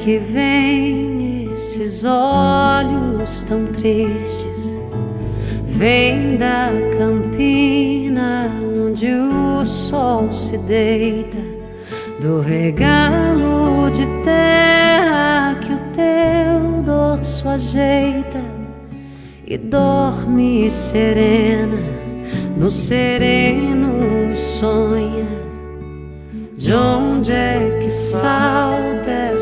que vem esses olhos tão tristes? Vem da campina onde o sol se deita, do regalo de terra que o teu dorso ajeita, e dorme serena, no sereno sonha. De onde é que salta essa